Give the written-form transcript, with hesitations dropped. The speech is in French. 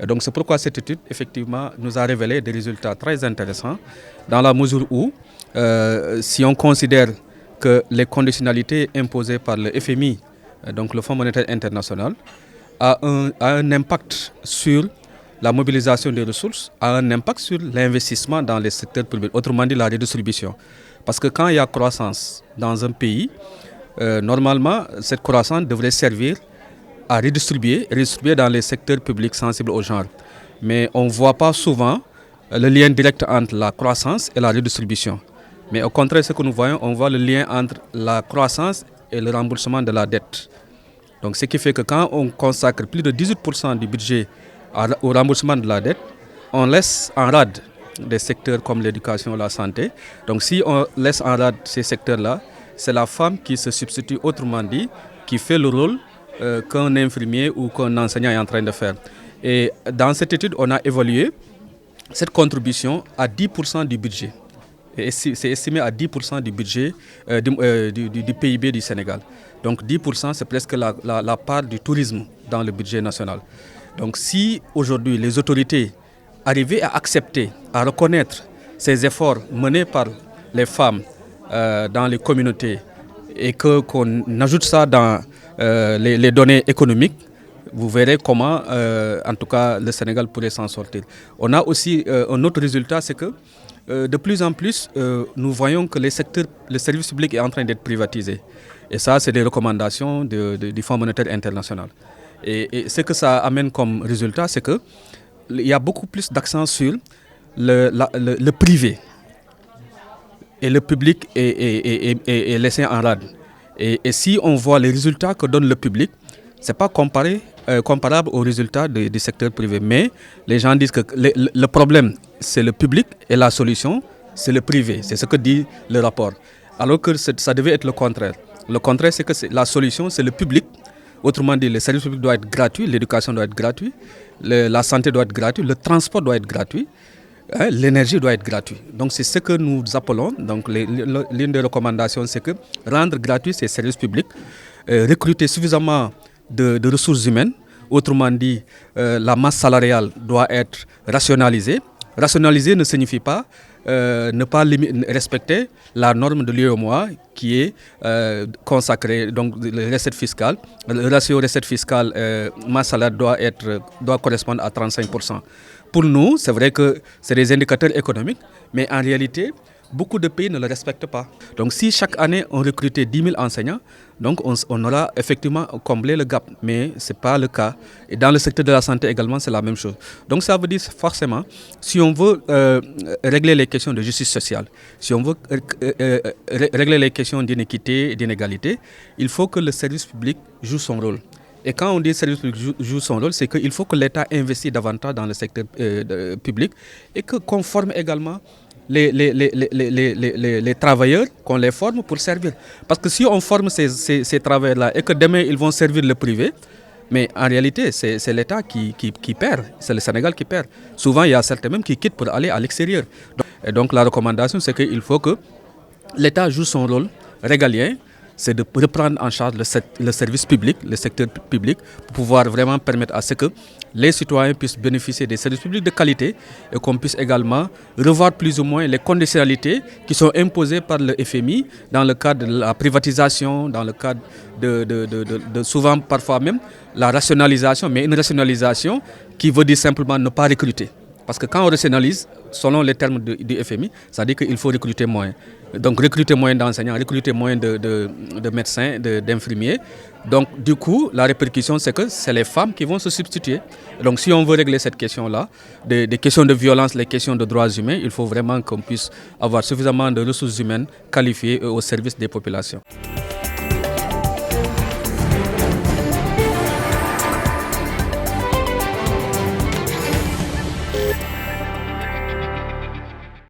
Donc c'est pourquoi cette étude, effectivement, nous a révélé des résultats très intéressants, dans la mesure où, si on considère que les conditionnalités imposées par le FMI, donc le Fonds monétaire international, a un impact sur la mobilisation des ressources, a un impact sur l'investissement dans les secteurs publics, autrement dit la redistribution. Parce que quand il y a croissance dans un pays, normalement, cette croissance devrait servir à redistribuer dans les secteurs publics sensibles au genre. Mais on ne voit pas souvent le lien direct entre la croissance et la redistribution. Mais au contraire, ce que nous voyons, on voit le lien entre la croissance et le remboursement de la dette. Donc ce qui fait que quand on consacre plus de 18% du budget au remboursement de la dette, on laisse en rade des secteurs comme l'éducation, la santé. Donc si on laisse en rade ces secteurs-là, c'est la femme qui se substitue, autrement dit, qui fait le rôle qu'un infirmier ou qu'un enseignant est en train de faire. Et dans cette étude, on a évalué cette contribution à 10% du budget. Et c'est estimé à 10% du budget du PIB du Sénégal. Donc 10%, c'est presque la part du tourisme dans le budget national. Donc si aujourd'hui les autorités arrivaient à accepter, à reconnaître ces efforts menés par les femmes dans les communautés et qu'on ajoute ça dans les données économiques, vous verrez comment, en tout cas, le Sénégal pourrait s'en sortir. On a aussi un autre résultat, c'est que de plus en plus, nous voyons que le service public est en train d'être privatisé. Et ça, c'est des recommandations du Fonds monétaire international. Et ce que ça amène comme résultat, c'est qu'il y a beaucoup plus d'accent sur le privé. Et le public est laissé en rade. Et si on voit les résultats que donne le public, ce n'est pas comparable aux résultats du secteur privé. Mais les gens disent que le problème, c'est le public et la solution, c'est le privé. C'est ce que dit le rapport. Alors que ça devait être le contraire. Le contraire, c'est que la solution, c'est le public. Autrement dit, le service public doit être gratuit, l'éducation doit être gratuite, la santé doit être gratuite, le transport doit être gratuit. L'énergie doit être gratuite. Donc c'est ce que nous appelons. Donc l'une des recommandations, c'est que rendre gratuit ces services publics, recruter suffisamment de ressources humaines. Autrement dit, la masse salariale doit être rationalisée. Rationaliser ne signifie pas ne pas respecter la norme de l'UEMOA qui est consacrée, donc les recettes fiscales. Le ratio recette fiscale masse salariale doit correspondre à 35%. Pour nous, c'est vrai que c'est des indicateurs économiques, mais en réalité, beaucoup de pays ne le respectent pas. Donc si chaque année on recrutait 10 000 enseignants, donc on aura effectivement comblé le gap, mais ce n'est pas le cas. Et dans le secteur de la santé également, c'est la même chose. Donc ça veut dire forcément, si on veut régler les questions de justice sociale, si on veut régler les questions d'inéquité et d'inégalité, il faut que le service public joue son rôle. Et quand on dit que le service public joue son rôle, c'est qu'il faut que l'État investisse davantage dans le secteur public et qu'on forme également les travailleurs, qu'on les forme pour servir. Parce que si on forme ces travailleurs-là et que demain ils vont servir le privé, mais en réalité c'est l'État qui perd, c'est le Sénégal qui perd. Souvent il y a certains même qui quittent pour aller à l'extérieur. Et donc la recommandation c'est qu'il faut que l'État joue son rôle régalien, c'est de reprendre en charge le service public, le secteur public, pour pouvoir vraiment permettre à ce que les citoyens puissent bénéficier des services publics de qualité et qu'on puisse également revoir plus ou moins les conditionnalités qui sont imposées par le FMI dans le cadre de la privatisation, dans le cadre de souvent parfois même la rationalisation, mais une rationalisation qui veut dire simplement ne pas recruter. Parce que quand on rationalise, selon les termes du FMI, ça dit qu'il faut recruter moins. Donc recruter moins d'enseignants, recruter moins de médecins, d'infirmiers. Donc du coup, la répercussion, c'est que c'est les femmes qui vont se substituer. Donc si on veut régler cette question-là, des questions de violence, les questions de droits humains, il faut vraiment qu'on puisse avoir suffisamment de ressources humaines qualifiées au service des populations.